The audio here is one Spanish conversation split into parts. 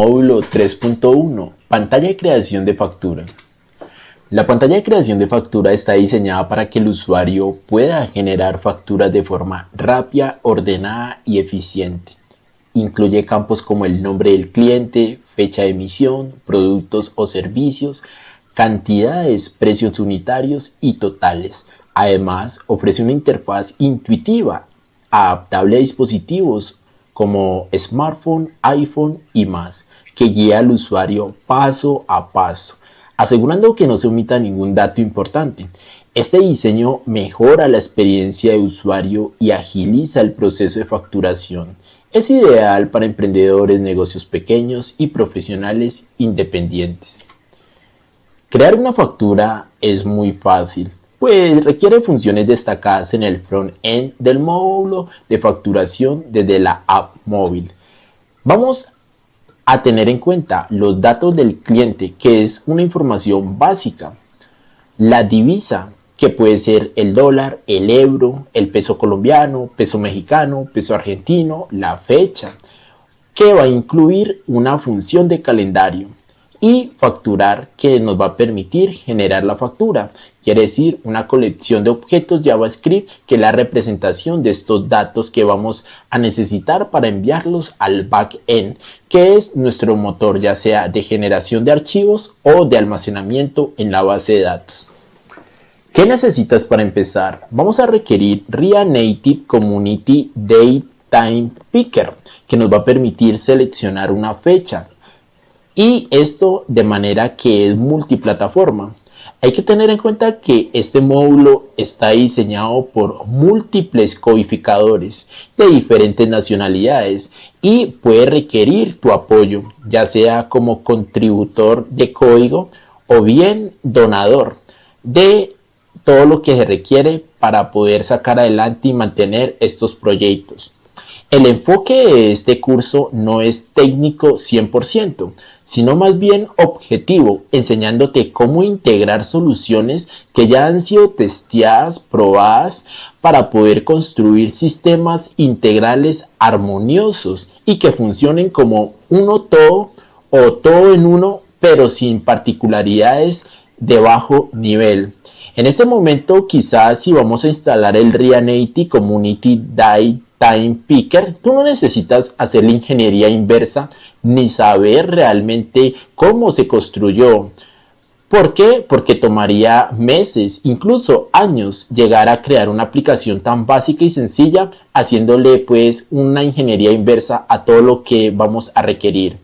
Módulo 3.1. Pantalla de creación de factura. La pantalla de creación de factura está diseñada para que el usuario pueda generar facturas de forma rápida, ordenada y eficiente. Incluye campos como el nombre del cliente, fecha de emisión, productos o servicios, cantidades, precios unitarios y totales. Además, ofrece una interfaz intuitiva, adaptable a dispositivos como smartphone, iPhone y más, que guía al usuario paso a paso, asegurando que no se omita ningún dato importante. Este diseño mejora la experiencia de usuario y agiliza el proceso de facturación. Es ideal para emprendedores, negocios pequeños y profesionales independientes. Crear una factura es muy fácil, pues requiere funciones destacadas en el front-end del módulo de facturación desde la app móvil. Vamos a tener en cuenta los datos del cliente, que es una información básica, la divisa, que puede ser el dólar, el euro, el peso colombiano, peso mexicano, peso argentino, la fecha, que va a incluir una función de calendario, y facturar, que nos va a permitir generar la factura, quiere decir una colección de objetos JavaScript que es la representación de estos datos que vamos a necesitar para enviarlos al backend, que es nuestro motor ya sea de generación de archivos o de almacenamiento en la base de datos. ¿Qué necesitas para empezar? Vamos a requerir React Native Community Date Time Picker, que nos va a permitir seleccionar una fecha, y esto de manera que es multiplataforma. Hay que tener en cuenta que este módulo está diseñado por múltiples codificadores de diferentes nacionalidades y puede requerir tu apoyo, ya sea como contributor de código o bien donador de todo lo que se requiere para poder sacar adelante y mantener estos proyectos. El enfoque de este curso no es técnico 100%, sino más bien objetivo, enseñándote cómo integrar soluciones que ya han sido testeadas, probadas, para poder construir sistemas integrales armoniosos y que funcionen como uno todo o todo en uno, pero sin particularidades de bajo nivel. En este momento, quizás si vamos a instalar el React Native Community Date Time Picker, tú no necesitas hacer la ingeniería inversa ni saber realmente cómo se construyó. ¿Por qué? Porque tomaría meses, incluso años, llegar a crear una aplicación tan básica y sencilla, haciéndole pues una ingeniería inversa a todo lo que vamos a requerir.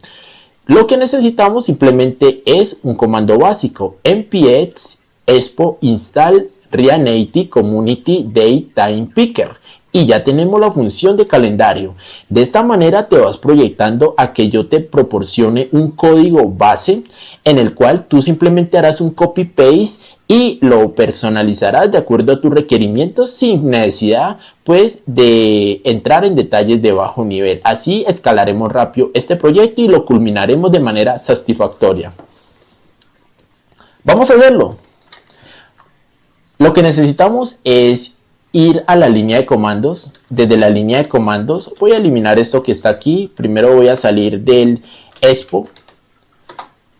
Lo que necesitamos simplemente es un comando básico: npx expo install React Native Community Date Time Picker, y ya tenemos la función de calendario. De esta manera te vas proyectando a que yo te proporcione un código base en el cual tú simplemente harás un copy paste y lo personalizarás de acuerdo a tus requerimientos sin necesidad pues de entrar en detalles de bajo nivel. Así escalaremos rápido este proyecto y lo culminaremos de manera satisfactoria. Vamos a hacerlo. Lo que necesitamos es ir a la línea de comandos. Desde la línea de comandos voy a eliminar esto que está aquí. Primero voy a salir del expo.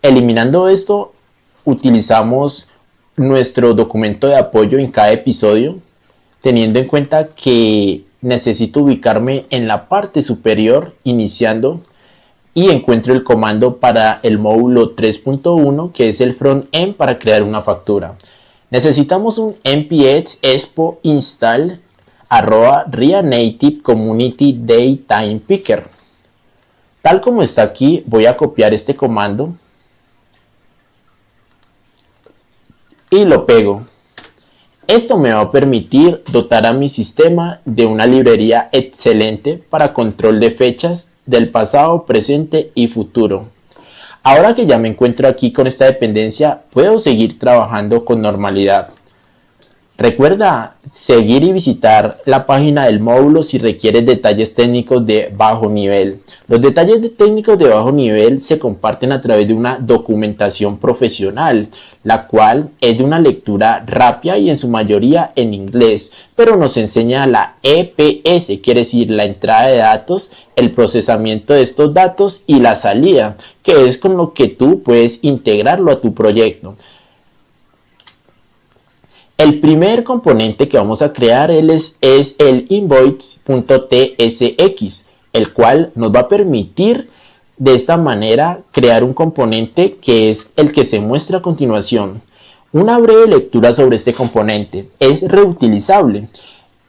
Eliminando esto, utilizamos nuestro documento de apoyo en cada episodio, teniendo en cuenta que necesito ubicarme en la parte superior iniciando, y encuentro el comando para el módulo 3.1, que es el front-end para crear una factura. Necesitamos un npx expo install @React Native Community Date Time Picker. Tal como está aquí, voy a copiar este comando y lo pego. Esto me va a permitir dotar a mi sistema de una librería excelente para control de fechas del pasado, presente y futuro. Ahora que ya me encuentro aquí con esta dependencia, puedo seguir trabajando con normalidad. Recuerda seguir y visitar la página del módulo si requieres detalles técnicos de bajo nivel. Los detalles técnicos de bajo nivel se comparten a través de una documentación profesional, la cual es de una lectura rápida y en su mayoría en inglés, pero nos enseña la EPS, quiere decir la entrada de datos, el procesamiento de estos datos y la salida, que es con lo que tú puedes integrarlo a tu proyecto. El primer componente que vamos a crear es el invoice.tsx, el cual nos va a permitir de esta manera crear un componente que es el que se muestra a continuación. Una breve lectura sobre este componente. Es reutilizable,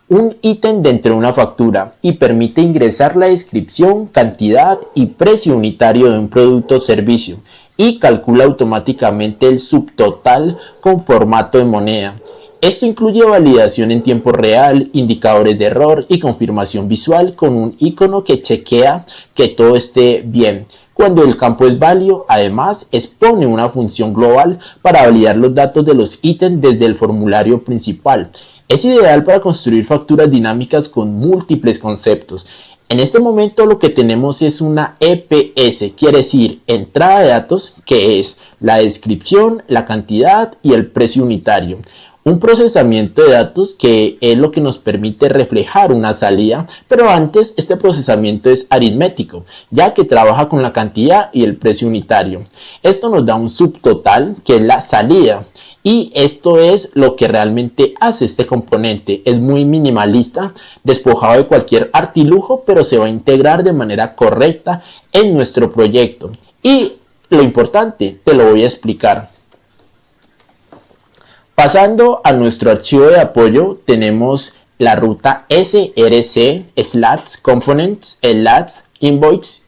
un ítem dentro de una factura y permite ingresar la descripción, cantidad y precio unitario de un producto o servicio y calcula automáticamente el subtotal con formato de moneda. Esto incluye validación en tiempo real, indicadores de error y confirmación visual con un icono que chequea que todo esté bien. Cuando el campo es válido, además expone una función global para validar los datos de los ítems desde el formulario principal. Es ideal para construir facturas dinámicas con múltiples conceptos. En este momento lo que tenemos es una EPS, quiere decir entrada de datos, que es la descripción, la cantidad y el precio unitario. Un procesamiento de datos que es lo que nos permite reflejar una salida, pero antes este procesamiento es aritmético, ya que trabaja con la cantidad y el precio unitario. Esto nos da un subtotal, que es la salida, y esto es lo que realmente hace este componente. Es muy minimalista, despojado de cualquier artilujo, pero se va a integrar de manera correcta en nuestro proyecto. Y lo importante, te lo voy a explicar. Pasando a nuestro archivo de apoyo, tenemos la ruta src /components invoice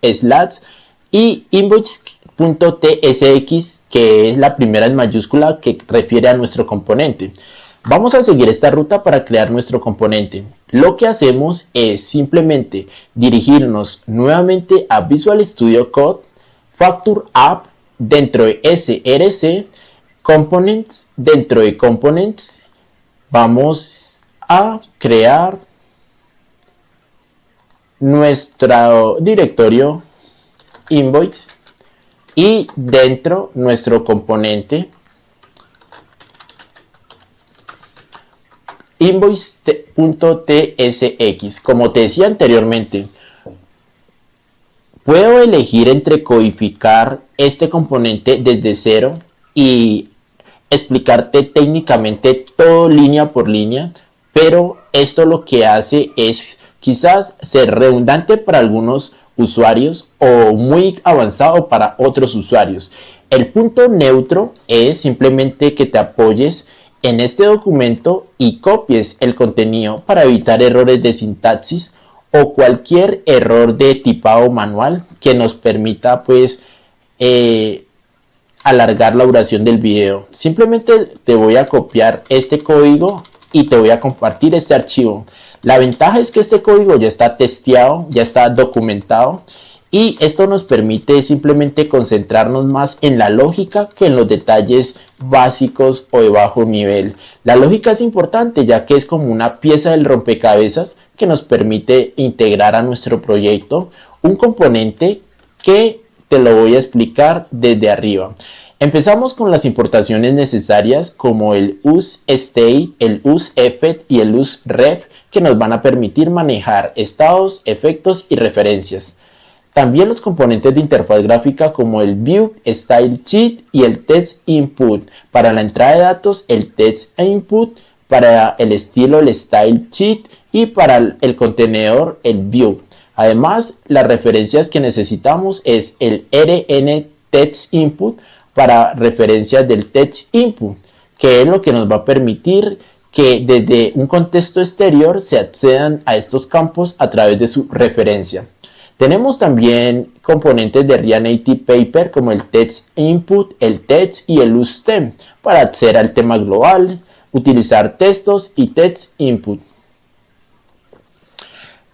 y invoice.tsx, que es la primera en mayúscula que refiere a nuestro componente. Vamos a seguir esta ruta para crear nuestro componente. Lo que hacemos es simplemente dirigirnos nuevamente a Visual Studio Code, Facture App, dentro de src, Components, dentro de Components vamos a crear nuestro directorio Invoice y dentro nuestro componente invoice.tsx. Como te decía anteriormente, puedo elegir entre codificar este componente desde cero y explicarte técnicamente todo línea por línea, pero esto lo que hace es quizás ser redundante para algunos usuarios o muy avanzado para otros usuarios. El punto neutro es simplemente que te apoyes en este documento y copies el contenido para evitar errores de sintaxis o cualquier error de tipado manual que nos permita pues alargar la duración del video. Simplemente te voy a copiar este código y te voy a compartir este archivo. La ventaja es que este código ya está testeado, ya está documentado y esto nos permite simplemente concentrarnos más en la lógica que en los detalles básicos o de bajo nivel. La lógica es importante ya que es como una pieza del rompecabezas que nos permite integrar a nuestro proyecto un componente que te lo voy a explicar desde arriba. Empezamos con las importaciones necesarias como el useState, el useEffect y el useRef, que nos van a permitir manejar estados, efectos y referencias. También los componentes de interfaz gráfica como el View, Style Sheet y el Text Input. Para la entrada de datos, el Text Input, para el estilo, el Style Sheet y para el contenedor, el View. Además, las referencias que necesitamos es el RN Text Input para referencias del Text Input, que es lo que nos va a permitir que desde un contexto exterior se accedan a estos campos a través de su referencia. Tenemos también componentes de React Native Paper como el Text Input, el Text y el useThem para acceder al tema global, utilizar textos y Text Input.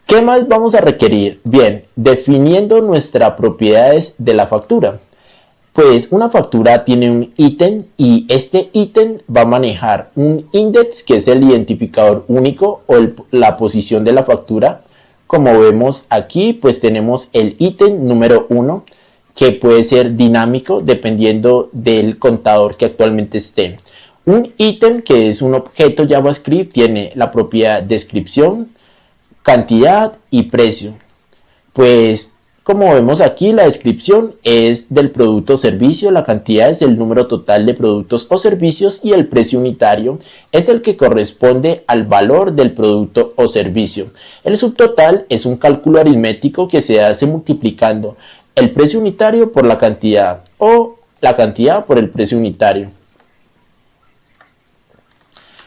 ¿Qué más vamos a requerir? Bien, definiendo nuestras propiedades de la factura. Pues una factura tiene un ítem y este ítem va a manejar un index, que es el identificador único o la posición de la factura. Como vemos aquí, pues tenemos el ítem número 1, que puede ser dinámico dependiendo del contador que actualmente esté. Un ítem, que es un objeto JavaScript, tiene la propiedad descripción, cantidad y precio. Pues como vemos aquí, la descripción es del producto o servicio, la cantidad es el número total de productos o servicios y el precio unitario es el que corresponde al valor del producto o servicio. El subtotal es un cálculo aritmético que se hace multiplicando el precio unitario por la cantidad o la cantidad por el precio unitario.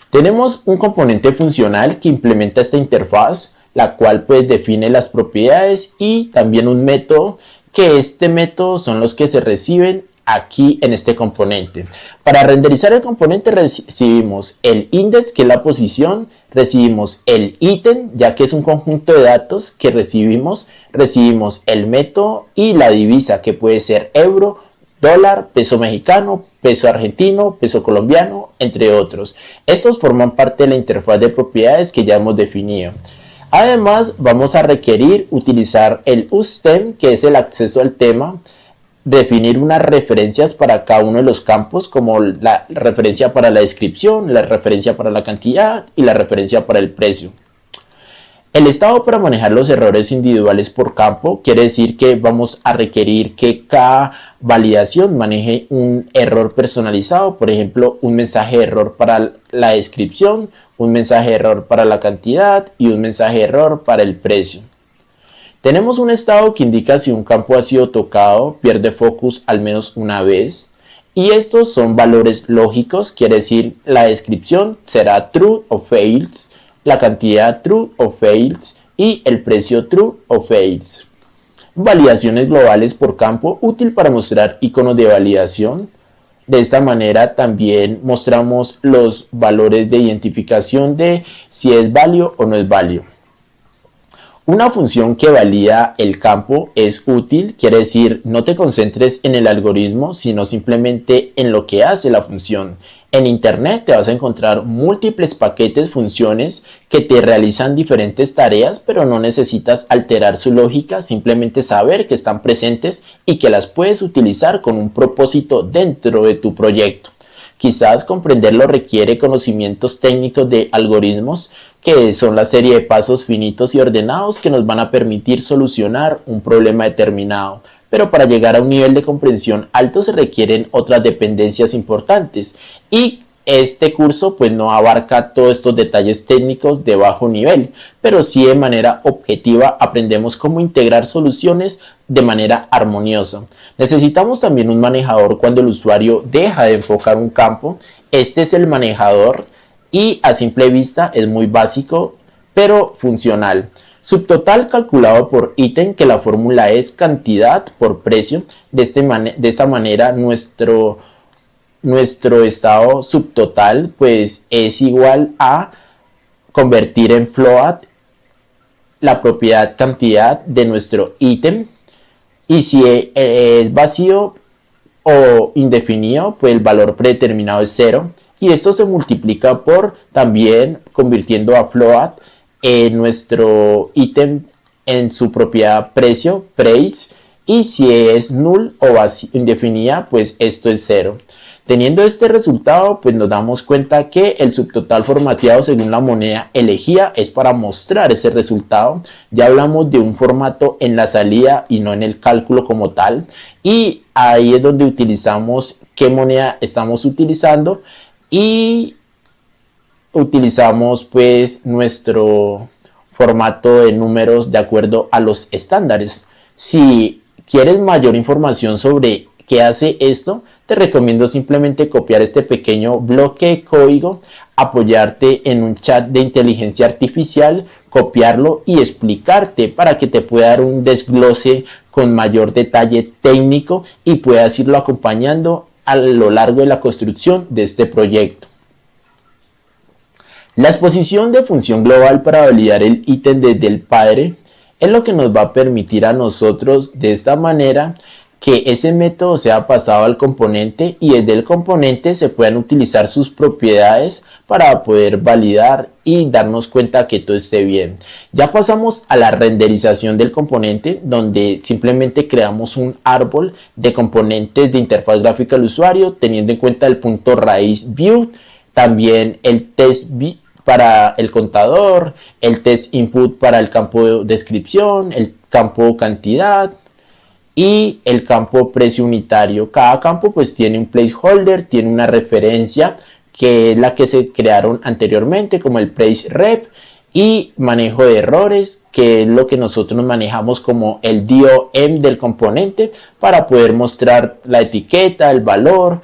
Tenemos un componente funcional que implementa esta interfaz, la cual pues define las propiedades, y también un método, que este método son los que se reciben aquí en este componente. Para renderizar el componente recibimos el index, que es la posición, recibimos el ítem, ya que es un conjunto de datos que recibimos el método y la divisa, que puede ser euro, dólar, peso mexicano, peso argentino, peso colombiano, entre otros. Estos forman parte de la interfaz de propiedades que ya hemos definido. Además, vamos a requerir utilizar el useThem, que es el acceso al tema, definir unas referencias para cada uno de los campos, como la referencia para la descripción, la referencia para la cantidad y la referencia para el precio. El estado para manejar los errores individuales por campo quiere decir que vamos a requerir que cada validación maneje un error personalizado, por ejemplo, un mensaje de error para la descripción, un mensaje de error para la cantidad y un mensaje de error para el precio. Tenemos un estado que indica si un campo ha sido tocado, pierde focus al menos una vez, y estos son valores lógicos, quiere decir la descripción será true o false, la cantidad true o false y el precio true o false. Validaciones globales por campo, útil para mostrar iconos de validación. De esta manera también mostramos los valores de identificación de si es válido o no es válido. Una función que valida el campo es útil, quiere decir no te concentres en el algoritmo, sino simplemente en lo que hace la función. En internet te vas a encontrar múltiples paquetes, funciones que te realizan diferentes tareas, pero no necesitas alterar su lógica, simplemente saber que están presentes y que las puedes utilizar con un propósito dentro de tu proyecto. Quizás comprenderlo requiere conocimientos técnicos de algoritmos, que son la serie de pasos finitos y ordenados que nos van a permitir solucionar un problema determinado. Pero para llegar a un nivel de comprensión alto se requieren otras dependencias importantes, y este curso pues no abarca todos estos detalles técnicos de bajo nivel, pero sí de manera objetiva aprendemos cómo integrar soluciones de manera armoniosa. Necesitamos también un manejador cuando el usuario deja de enfocar un campo. Este es el manejador y a simple vista es muy básico pero funcional. Subtotal calculado por ítem, que la fórmula es cantidad por precio. De esta manera nuestro estado subtotal pues es igual a convertir en float la propiedad cantidad de nuestro ítem, y si es vacío o indefinido pues el valor predeterminado es 0, y esto se multiplica por también convirtiendo a float en nuestro ítem en su propiedad precio, price, y si es null o indefinida pues esto es 0. Teniendo este resultado pues nos damos cuenta que el subtotal formateado según la moneda elegida es para mostrar ese resultado. Ya hablamos de un formato en la salida y no en el cálculo como tal, y ahí es donde utilizamos qué moneda estamos utilizando y utilizamos pues nuestro formato de números de acuerdo a los estándares. Si quieres mayor información sobre qué hace esto, te recomiendo simplemente copiar este pequeño bloque de código, apoyarte en un chat de inteligencia artificial, copiarlo y explicarte para que te pueda dar un desglose con mayor detalle técnico y puedas irlo acompañando a lo largo de la construcción de este proyecto. La exposición de función global para validar el ítem desde el padre es lo que nos va a permitir a nosotros de esta manera que ese método sea pasado al componente y desde el componente se puedan utilizar sus propiedades para poder validar y darnos cuenta que todo esté bien. Ya pasamos a la renderización del componente, donde simplemente creamos un árbol de componentes de interfaz gráfica al usuario, teniendo en cuenta el punto raíz view, también el test para el contador, el test input para el campo de descripción, el campo cantidad y el campo precio unitario. Cada campo pues tiene un placeholder, tiene una referencia que es la que se crearon anteriormente, como el price rep, y manejo de errores, que es lo que nosotros manejamos como el DOM del componente, para poder mostrar la etiqueta, el valor,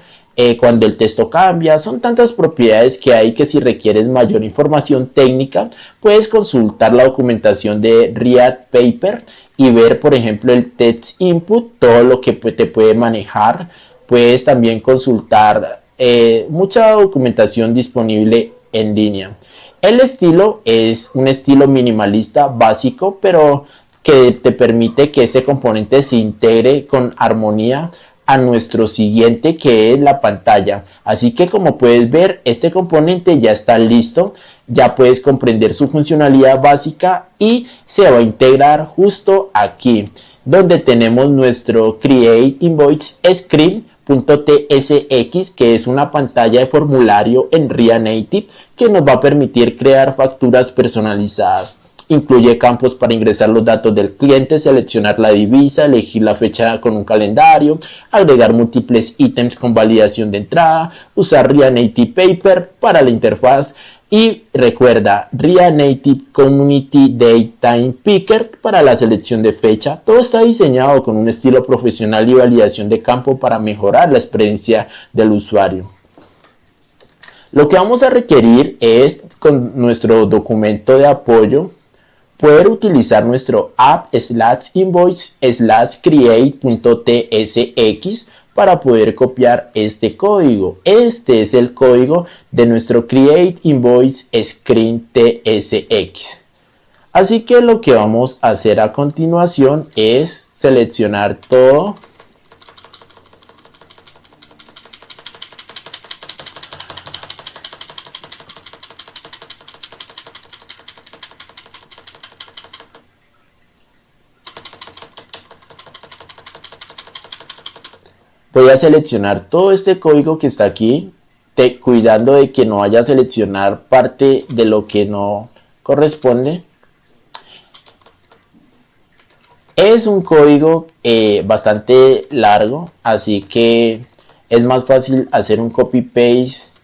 cuando el texto cambia. Son tantas propiedades que hay que si requieres mayor información técnica, puedes consultar la documentación de React Paper y ver, por ejemplo, el text input, todo lo que te puede manejar. Puedes también consultar mucha documentación disponible en línea. El estilo es un estilo minimalista básico, pero que te permite que ese componente se integre con armonía a nuestro siguiente, que es la pantalla. Así que, como puedes ver, este componente ya está listo, ya puedes comprender su funcionalidad básica y se va a integrar justo aquí, donde tenemos nuestro Create Invoice Screen.tsx, que es una pantalla de formulario en React Native que nos va a permitir crear facturas personalizadas. Incluye campos para ingresar los datos del cliente, seleccionar la divisa, elegir la fecha con un calendario, agregar múltiples ítems con validación de entrada, usar React Native Paper para la interfaz y recuerda React Native Community Datetime Picker para la selección de fecha. Todo está diseñado con un estilo profesional y validación de campo para mejorar la experiencia del usuario. Lo que vamos a requerir es, con nuestro documento de apoyo, poder utilizar nuestro app/invoice/create.tsx para poder copiar este código. Este es el código de nuestro Create Invoice Screen TSX. Así que lo que vamos a hacer a continuación es seleccionar todo. Voy a seleccionar todo este código que está aquí, cuidando de que no vaya a seleccionar parte de lo que no corresponde. Es un código bastante largo, así que es más fácil hacer un copy paste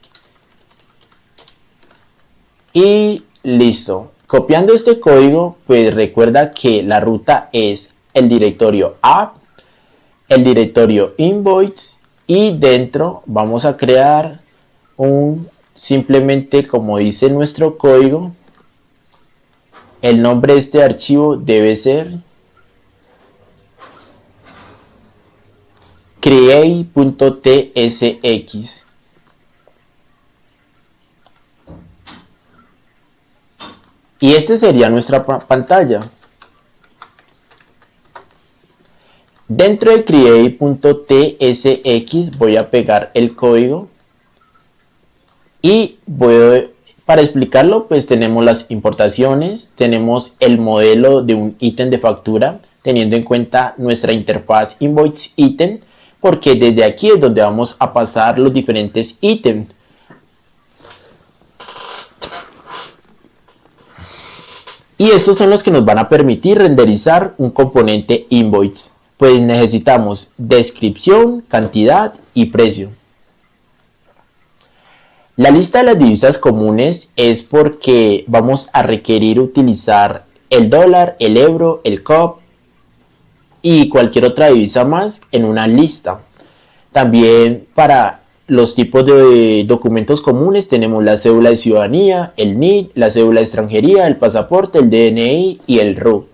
y listo. Copiando este código, pues recuerda que la ruta es el directorio app, el directorio invoice, y dentro vamos a crear simplemente, como dice nuestro código, el nombre de este archivo debe ser create.tsx. Y este sería nuestra pantalla. Dentro de create.tsx voy a pegar el código y para explicarlo, pues tenemos las importaciones, tenemos el modelo de un ítem de factura, teniendo en cuenta nuestra interfaz invoice item, porque desde aquí es donde vamos a pasar los diferentes ítems. Y estos son los que nos van a permitir renderizar un componente invoice. Pues necesitamos descripción, cantidad y precio. La lista de las divisas comunes es porque vamos a requerir utilizar el dólar, el euro, el COP y cualquier otra divisa más en una lista. También para los tipos de documentos comunes tenemos la cédula de ciudadanía, el NID, la cédula de extranjería, el pasaporte, el DNI y el RUT.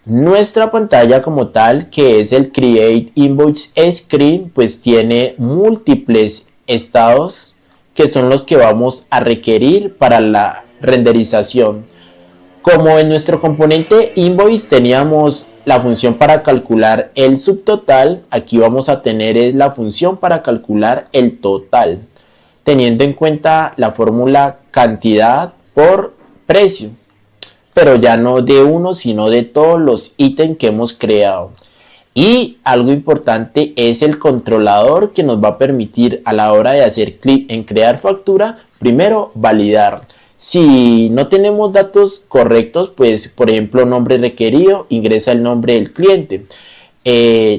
Nuestra pantalla como tal, que es el Create Invoice Screen, pues tiene múltiples estados que son los que vamos a requerir para la renderización. Como en nuestro componente Invoice teníamos la función para calcular el subtotal, aquí vamos a tener es la función para calcular el total, teniendo en cuenta la fórmula cantidad por precio, pero ya no de uno, sino de todos los ítems que hemos creado. Y algo importante es el controlador que nos va a permitir a la hora de hacer clic en crear factura, primero validar. Si no tenemos datos correctos, pues por ejemplo nombre requerido, ingresa el nombre del cliente.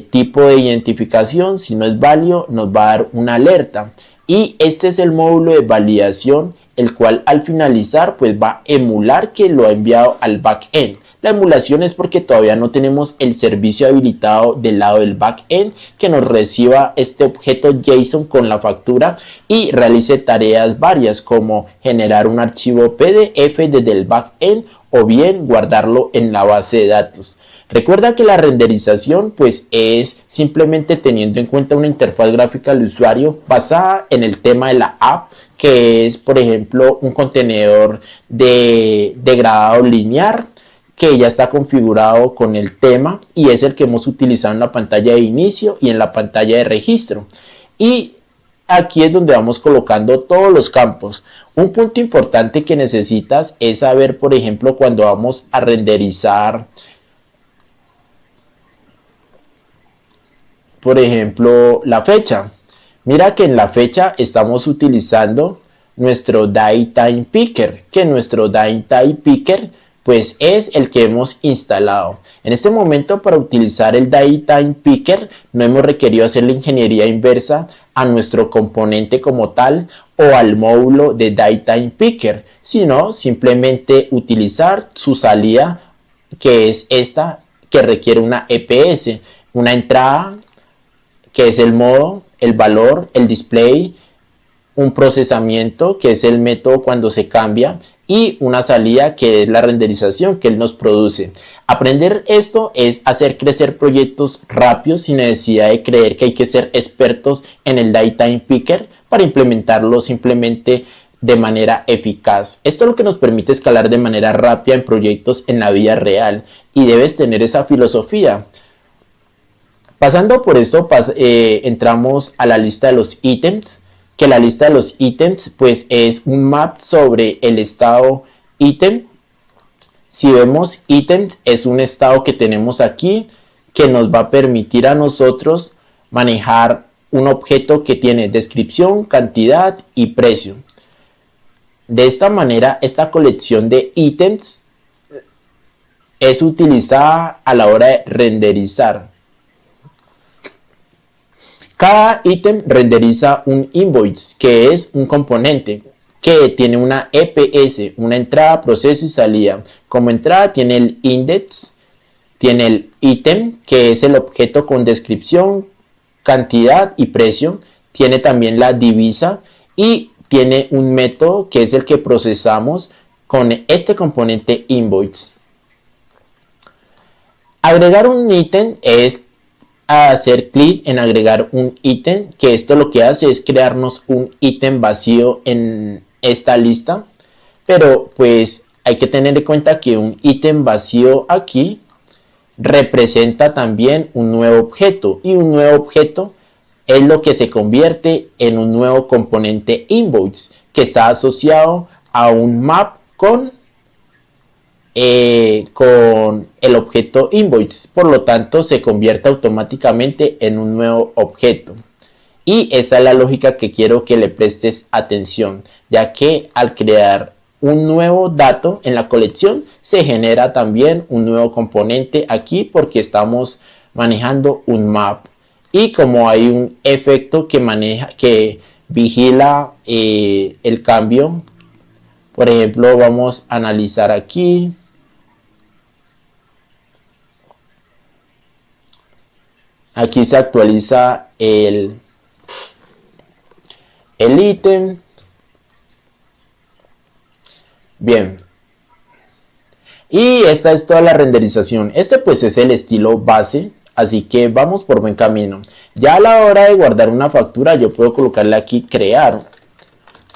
Tipo de identificación, si no es válido, nos va a dar una alerta. Y este es el módulo de validación, el cual al finalizar pues va a emular que lo ha enviado al backend. La emulación es porque todavía no tenemos el servicio habilitado del lado del backend que nos reciba este objeto JSON con la factura y realice tareas varias como generar un archivo PDF desde el backend o bien guardarlo en la base de datos. Recuerda que la renderización pues es simplemente teniendo en cuenta una interfaz gráfica del usuario basada en el tema de la app, que es por ejemplo un contenedor de degradado lineal que ya está configurado con el tema y es el que hemos utilizado en la pantalla de inicio y en la pantalla de registro. Y aquí es donde vamos colocando todos los campos. Un punto importante que necesitas es saber, por ejemplo, cuando vamos a renderizar, por ejemplo, la fecha. Mira que en la fecha estamos utilizando nuestro DateTime Picker, que nuestro DateTime Picker pues es el que hemos instalado. En este momento, para utilizar el DateTime Picker no hemos requerido hacer la ingeniería inversa a nuestro componente como tal o al módulo de DateTime Picker, sino simplemente utilizar su salida, que es esta, que requiere una EPS, una entrada que es el modo, el valor, el display, un procesamiento que es el método cuando se cambia y una salida que es la renderización que él nos produce. Aprender esto es hacer crecer proyectos rápidos sin necesidad de creer que hay que ser expertos en el DateTime Picker para implementarlo simplemente de manera eficaz. Esto es lo que nos permite escalar de manera rápida en proyectos en la vida real y debes tener esa filosofía. Pasando por esto, entramos a la lista de los ítems, que la lista de los ítems pues es un map sobre el estado ítem. Si vemos ítems es un estado que tenemos aquí que nos va a permitir a nosotros manejar un objeto que tiene descripción, cantidad y precio. De esta manera, esta colección de ítems es utilizada a la hora de renderizar. Cada ítem renderiza un invoice, que es un componente que tiene una EPS, una entrada, proceso y salida. Como entrada tiene el index, tiene el ítem, que es el objeto con descripción, cantidad y precio. Tiene también la divisa y tiene un método que es el que procesamos con este componente invoice. Agregar un ítem es hacer clic en agregar un ítem, que esto lo que hace es crearnos un ítem vacío en esta lista, pero pues hay que tener en cuenta que un ítem vacío aquí representa también un nuevo objeto y un nuevo objeto es lo que se convierte en un nuevo componente invoice que está asociado a un map con el objeto invoice, por lo tanto se convierte automáticamente en un nuevo objeto. Y esa es la lógica que quiero que le prestes atención, ya que al crear un nuevo dato en la colección se genera también un nuevo componente aquí porque estamos manejando un map. Y como hay un efecto que vigila el cambio, por ejemplo, vamos a analizar aquí. Aquí se actualiza el ítem. Bien. Y esta es toda la renderización. Este pues es el estilo base. Así que vamos por buen camino. Ya a la hora de guardar una factura, yo puedo colocarle aquí crear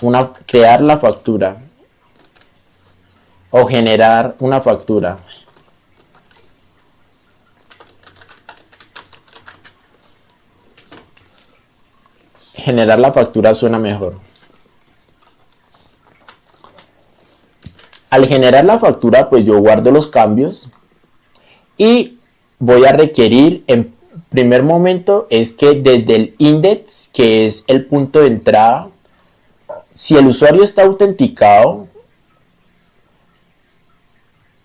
la factura. O generar una factura. generar la factura suena mejor. Al generar la factura, pues yo guardo los cambios y voy a requerir en primer momento es que desde el index, que es el punto de entrada, si el usuario está autenticado,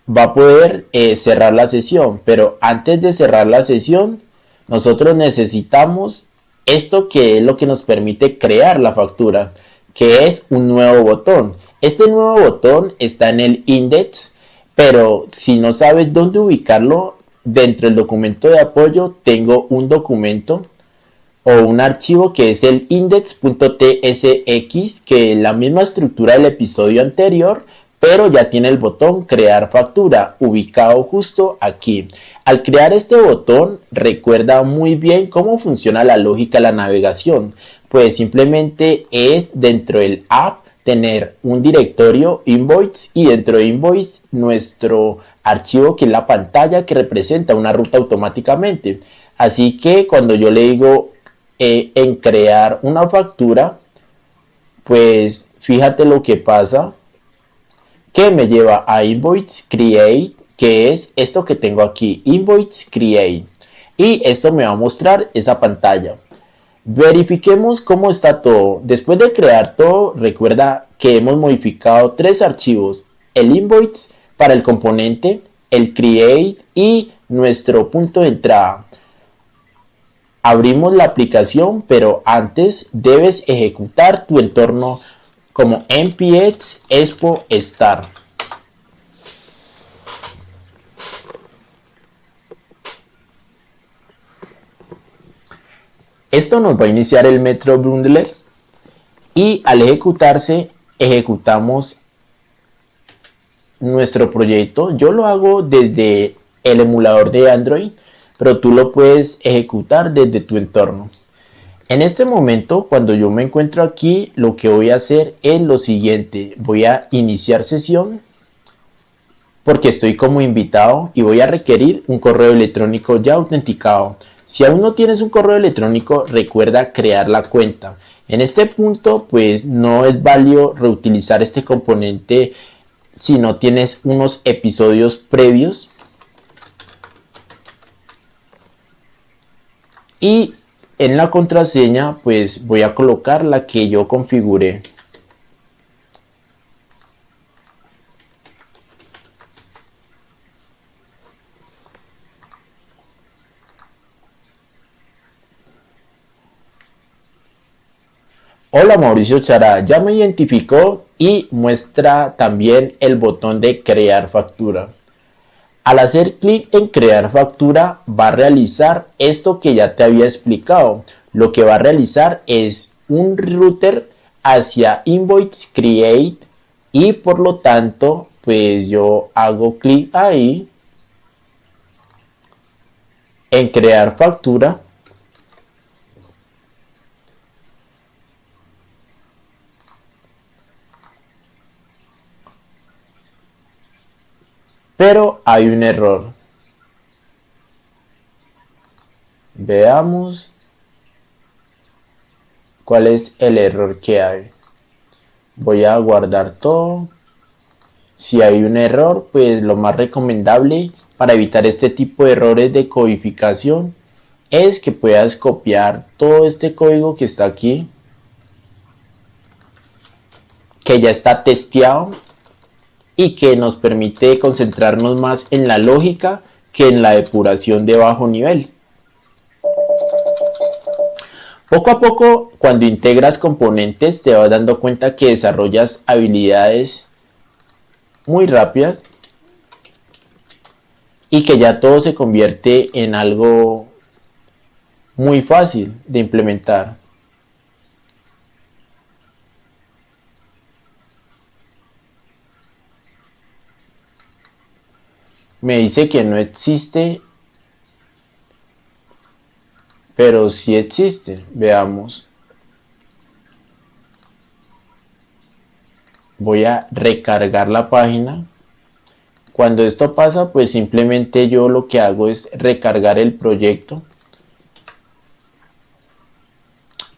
va a poder cerrar la sesión, pero antes de cerrar la sesión, nosotros necesitamos esto que es lo que nos permite crear la factura, que es un nuevo botón. Este nuevo botón está en el index, pero si no sabes dónde ubicarlo, dentro del documento de apoyo tengo un documento o un archivo que es el index.tsx, que es la misma estructura del episodio anterior, pero ya tiene el botón crear factura ubicado justo aquí. Al crear este botón, recuerda muy bien cómo funciona la lógica de la navegación. Pues simplemente es dentro del app tener un directorio invoice y dentro de invoice nuestro archivo que es la pantalla que representa una ruta automáticamente. Así que cuando yo le digo en crear una factura, pues fíjate lo que pasa, que me lleva a invoice create, que es esto que tengo aquí, invoice create, y esto me va a mostrar esa pantalla. Verifiquemos cómo está todo. Después de crear todo, recuerda que hemos modificado 3 archivos: el invoice para el componente, el create y nuestro punto de entrada. Abrimos la aplicación, pero antes debes ejecutar tu entorno como npx expo start. Esto nos va a iniciar el Metro Bundler y al ejecutarse, ejecutamos nuestro proyecto. Yo lo hago desde el emulador de Android, pero tú lo puedes ejecutar desde tu entorno. En este momento, cuando yo me encuentro aquí, lo que voy a hacer es lo siguiente. Voy a iniciar sesión porque estoy como invitado y voy a requerir un correo electrónico ya autenticado. Si aún no tienes un correo electrónico, recuerda crear la cuenta. En este punto, pues no es válido reutilizar este componente si no tienes unos episodios previos. Y en la contraseña, pues voy a colocar la que yo configuré. Hola Mauricio Chará, ya me identificó y muestra también el botón de crear factura. Al hacer clic en crear factura va a realizar esto que ya te había explicado. Lo que va a realizar es un router hacia invoice create y por lo tanto pues yo hago clic ahí en crear factura. Pero hay un error. Veamos cuál es el error que hay. Voy a guardar todo. Si hay un error, pues lo más recomendable para evitar este tipo de errores de codificación es que puedas copiar todo este código que está aquí, que ya está testeado y que nos permite concentrarnos más en la lógica que en la depuración de bajo nivel. Poco a poco, cuando integras componentes, te vas dando cuenta que desarrollas habilidades muy rápidas y que ya todo se convierte en algo muy fácil de implementar. Me dice que no existe, pero sí existe. Veamos. Voy a recargar la página. Cuando esto pasa, pues simplemente yo lo que hago es recargar el proyecto.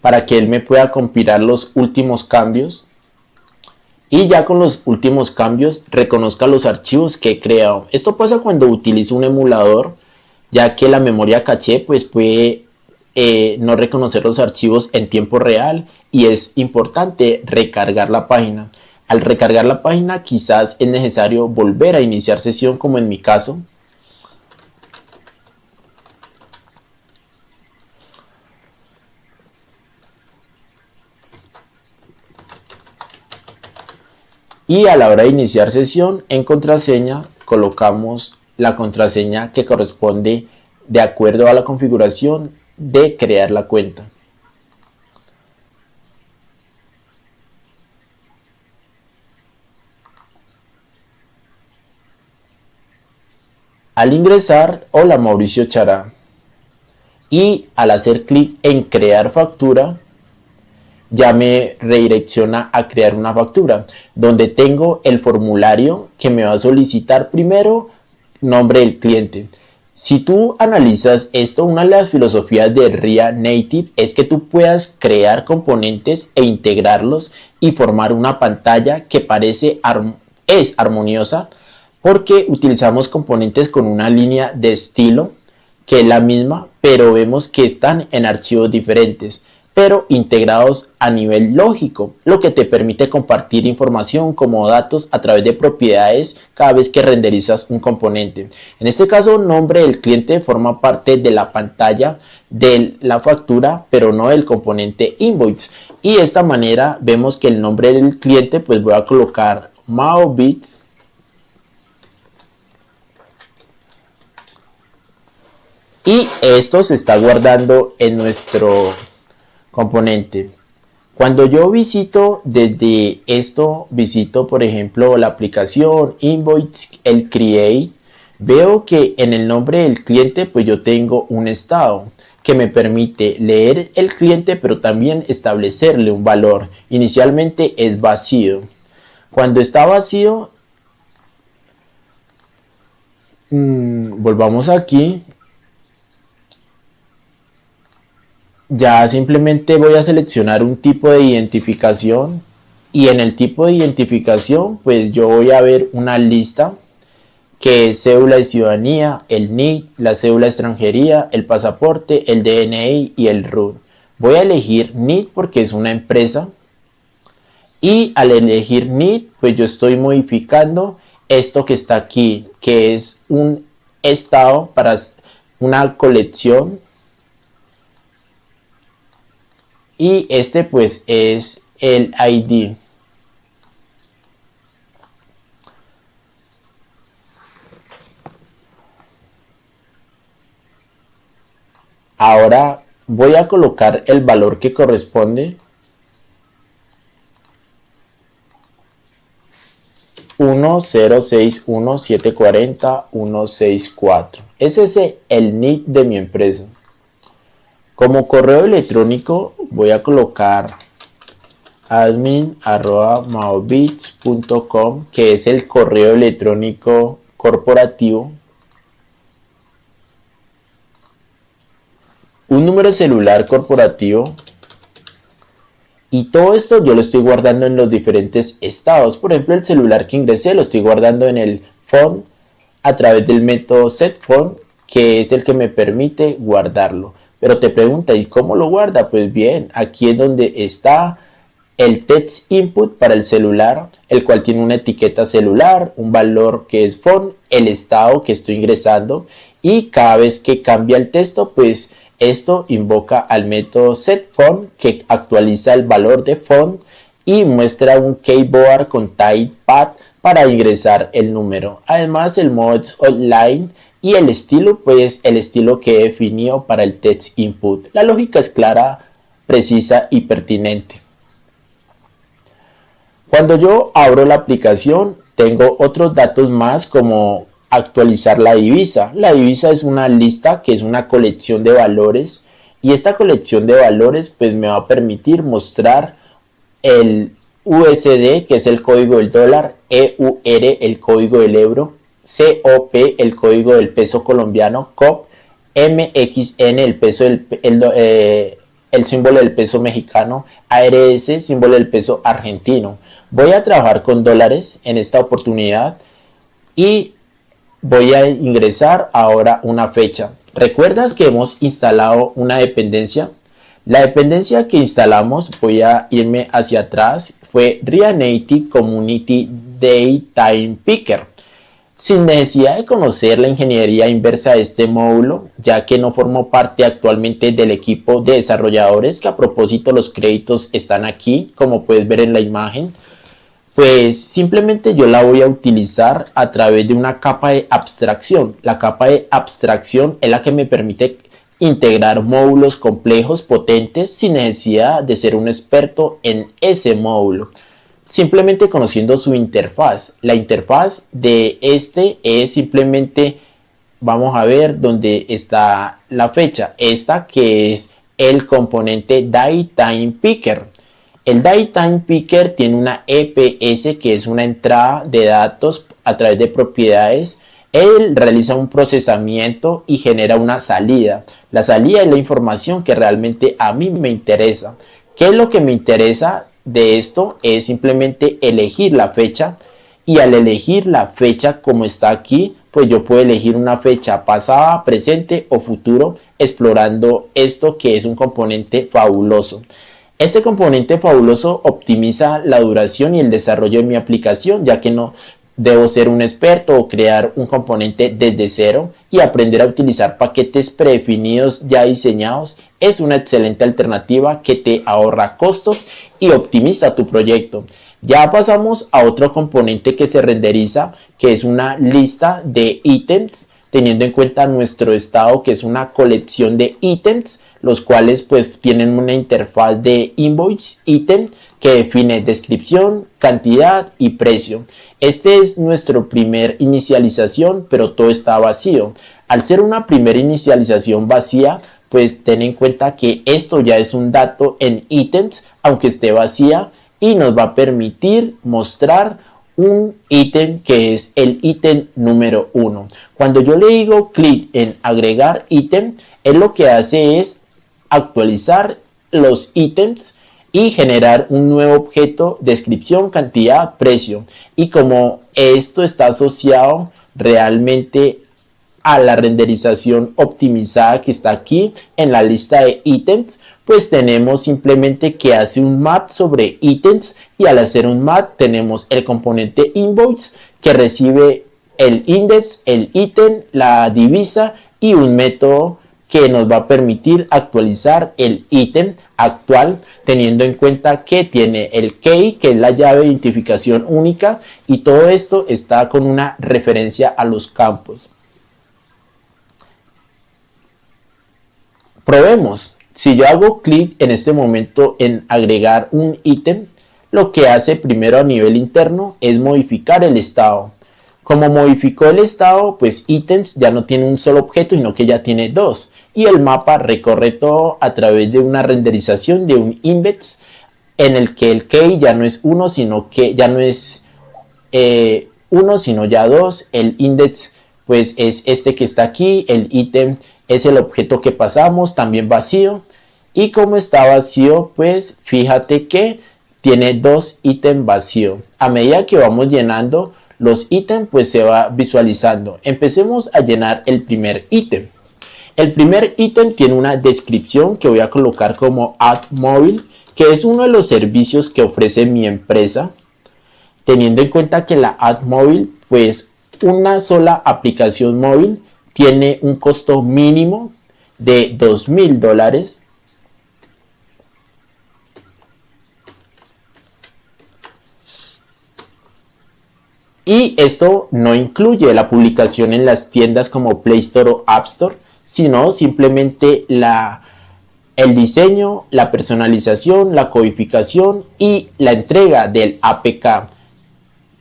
para que él me pueda compilar los últimos cambios y ya con los últimos cambios reconozca los archivos que he creado. Esto pasa cuando utilizo un emulador, ya que la memoria caché pues puede no reconocer los archivos en tiempo real y es importante recargar la página. Al recargar la página quizás es necesario volver a iniciar sesión, como en mi caso. Y a la hora de iniciar sesión, en contraseña colocamos la contraseña que corresponde de acuerdo a la configuración de crear la cuenta. Al ingresar, hola Mauricio Chará, y al hacer clic en crear factura, ya me redirecciona a crear una factura, donde tengo el formulario que me va a solicitar primero nombre del cliente. Si tú analizas esto, una de las filosofías de React Native es que tú puedas crear componentes e integrarlos y formar una pantalla que es armoniosa, porque utilizamos componentes con una línea de estilo que es la misma, pero vemos que están en archivos diferentes, pero integrados a nivel lógico, lo que te permite compartir información como datos a través de propiedades cada vez que renderizas un componente. En este caso, nombre del cliente forma parte de la pantalla de la factura, pero no del componente invoice. Y de esta manera vemos que el nombre del cliente, pues voy a colocar Maobits. Y esto se está guardando en nuestro componente. Cuando yo visito desde esto, visito por ejemplo la aplicación Invoice, el Create, veo que en el nombre del cliente pues yo tengo un estado que me permite leer el cliente, pero también establecerle un valor. Inicialmente es vacío. Cuando está vacío, volvamos aquí. Ya simplemente voy a seleccionar un tipo de identificación y en el tipo de identificación pues yo voy a ver una lista que es cédula de ciudadanía, el NID, la cédula de extranjería, el pasaporte, el DNI y el RUT. Voy a elegir NID porque es una empresa y al elegir NID pues yo estoy modificando esto que está aquí, que es un estado para una colección. Y este pues es el ID. Ahora voy a colocar el valor que corresponde. 1061740164164. Ese es el NIC de mi empresa. Como correo electrónico voy a colocar admin@maobits.com, que es el correo electrónico corporativo. Un número celular corporativo. Y todo esto yo lo estoy guardando en los diferentes estados. Por ejemplo, el celular que ingresé lo estoy guardando en el phone a través del método setPhone, que es el que me permite guardarlo. Pero te pregunta, ¿y cómo lo guarda? Pues bien, aquí es donde está el text input para el celular, el cual tiene una etiqueta celular, un valor que es phone, el estado que estoy ingresando, y cada vez que cambia el texto, pues esto invoca al método setPhone, que actualiza el valor de phone y muestra un keyboard con typepad para ingresar el número. Además, el modo online y el estilo, pues el estilo que he definido para el text input. La lógica es clara, precisa y pertinente. Cuando yo abro la aplicación, tengo otros datos más como actualizar la divisa. La divisa es una lista que es una colección de valores y esta colección de valores pues me va a permitir mostrar el USD, que es el código del dólar, EUR, el código del euro, COP, el código del peso colombiano, COP, MXN, el peso del el símbolo del peso mexicano, ARS, símbolo del peso argentino. Voy a trabajar con dólares en esta oportunidad y voy a ingresar ahora una fecha. ¿Recuerdas que hemos instalado una dependencia? La dependencia que instalamos, voy a irme hacia atrás, fue Reactive Community Daytime Picker. Sin necesidad de conocer la ingeniería inversa de este módulo, ya que no formo parte actualmente del equipo de desarrolladores, que a propósito los créditos están aquí, como puedes ver en la imagen, pues simplemente yo la voy a utilizar a través de una capa de abstracción. La capa de abstracción es la que me permite integrar módulos complejos, potentes, sin necesidad de ser un experto en ese módulo. Simplemente conociendo su interfaz. La interfaz de este es simplemente, vamos a ver dónde está la fecha. Esta que es el componente Daytime Picker. El Daytime Picker tiene una EPS, que es una entrada de datos a través de propiedades. Él realiza un procesamiento y genera una salida. La salida es la información que realmente a mí me interesa. ¿Qué es lo que me interesa de esto? Es simplemente elegir la fecha, y al elegir la fecha como está aquí, pues yo puedo elegir una fecha pasada, presente o futuro, explorando esto que es un componente fabuloso. Este componente fabuloso optimiza la duración y el desarrollo de mi aplicación, ya que no debo ser un experto o crear un componente desde cero, y aprender a utilizar paquetes predefinidos ya diseñados es una excelente alternativa que te ahorra costos y optimiza tu proyecto. Ya pasamos a otro componente que se renderiza, que es una lista de ítems, teniendo en cuenta nuestro estado, que es una colección de ítems, los cuales pues tienen una interfaz de invoice ítem que define descripción, cantidad y precio. Este es nuestro primer inicialización, pero todo está vacío. Al ser una primera inicialización vacía, pues ten en cuenta que esto ya es un dato en ítems, aunque esté vacía, y nos va a permitir mostrar un ítem que es el ítem número 1. Cuando yo le digo clic en agregar ítem, él lo que hace es actualizar los ítems y generar un nuevo objeto, descripción, cantidad, precio. Y como esto está asociado realmente a la renderización optimizada que está aquí en la lista de ítems, pues tenemos simplemente que hace un map sobre ítems, y al hacer un map tenemos el componente invoice que recibe el index, el ítem, la divisa y un método que nos va a permitir actualizar el ítem actual, teniendo en cuenta que tiene el key, que es la llave de identificación única, y todo esto está con una referencia a los campos. Probemos. Si yo hago clic en este momento en agregar un ítem, lo que hace primero a nivel interno es modificar el estado. Como modificó el estado, pues ítems ya no tiene un solo objeto, sino que ya tiene dos. Y el mapa recorre todo a través de una renderización de un index, en el que el key ya no es uno, sino que ya no es uno, sino ya dos. El index pues es este que está aquí. El ítem es el objeto que pasamos, también vacío. Y como está vacío, pues fíjate que tiene dos ítems vacíos. A medida que vamos llenando los ítems, pues se va visualizando. Empecemos a llenar el primer ítem. El primer ítem tiene una descripción que voy a colocar como AdMobile, que es uno de los servicios que ofrece mi empresa, teniendo en cuenta que la AdMobile, pues una sola aplicación móvil tiene un costo mínimo de $2,000. Y esto no incluye la publicación en las tiendas como Play Store o App Store, sino simplemente el diseño, la personalización, la codificación y la entrega del APK.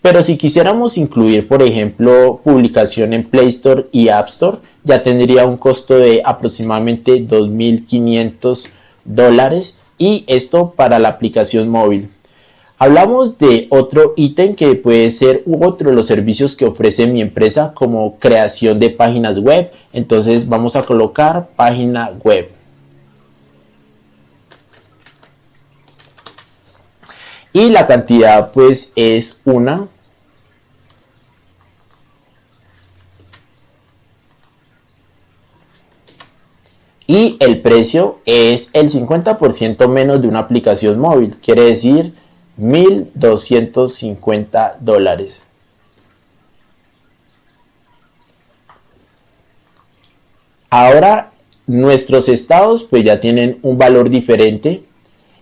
Pero si quisiéramos incluir, por ejemplo, publicación en Play Store y App Store, ya tendría un costo de aproximadamente $2,500, y esto para la aplicación móvil. Hablamos de otro ítem que puede ser otro de los servicios que ofrece mi empresa, como creación de páginas web. Entonces vamos a colocar página web. y la cantidad pues es una. Y el precio es el 50% menos de una aplicación móvil, quiere decir $1,250. Ahora nuestros estados pues ya tienen un valor diferente,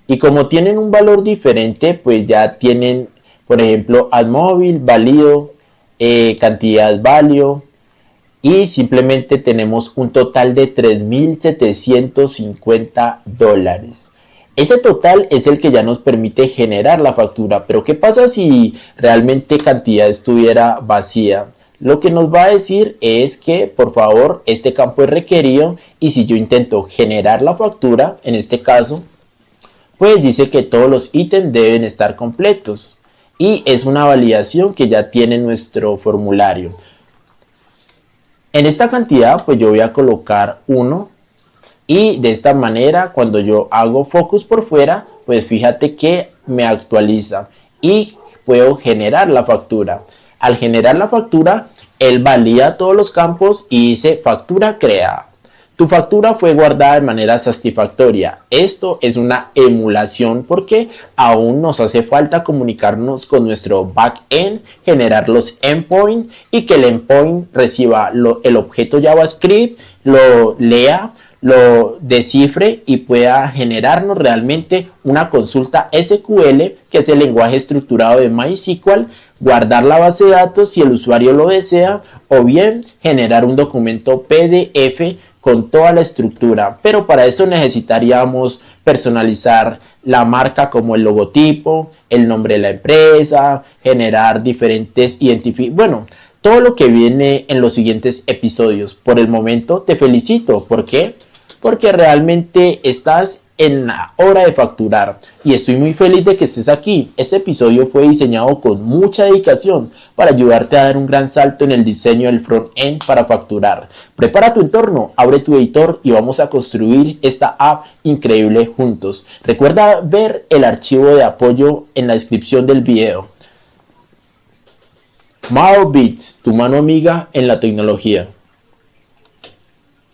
y como tienen un valor diferente pues ya tienen, por ejemplo, AdMóvil, válido, cantidad válido, y simplemente tenemos un total de $3,750. Ese total es el que ya nos permite generar la factura, pero ¿qué pasa si realmente cantidad estuviera vacía? Lo que nos va a decir es que por favor este campo es requerido, y si yo intento generar la factura, en este caso, pues dice que todos los ítems deben estar completos, y es una validación que ya tiene nuestro formulario. En esta cantidad pues yo voy a colocar 1, y de esta manera cuando yo hago focus por fuera pues fíjate que me actualiza y puedo generar la factura. Al generar la factura él valida todos los campos y dice factura creada. Tu factura fue guardada de manera satisfactoria. Esto es una emulación porque aún nos hace falta comunicarnos con nuestro backend, generar los endpoints y que el endpoint reciba el objeto JavaScript, lo lea, lo descifre y pueda generarnos realmente una consulta SQL, que es el lenguaje estructurado de MySQL, guardar la base de datos si el usuario lo desea, o bien generar un documento PDF con toda la estructura. Pero para eso necesitaríamos personalizar la marca como el logotipo, el nombre de la empresa, generar diferentes bueno, todo lo que viene en los siguientes episodios. Por el momento te felicito. ¿Por qué? Porque realmente estás en la hora de facturar y estoy muy feliz de que estés aquí. Este episodio fue diseñado con mucha dedicación para ayudarte a dar un gran salto en el diseño del front-end para facturar. Prepara tu entorno, abre tu editor y vamos a construir esta app increíble juntos. Recuerda ver el archivo de apoyo en la descripción del video. MaoBits, tu mano amiga en la tecnología.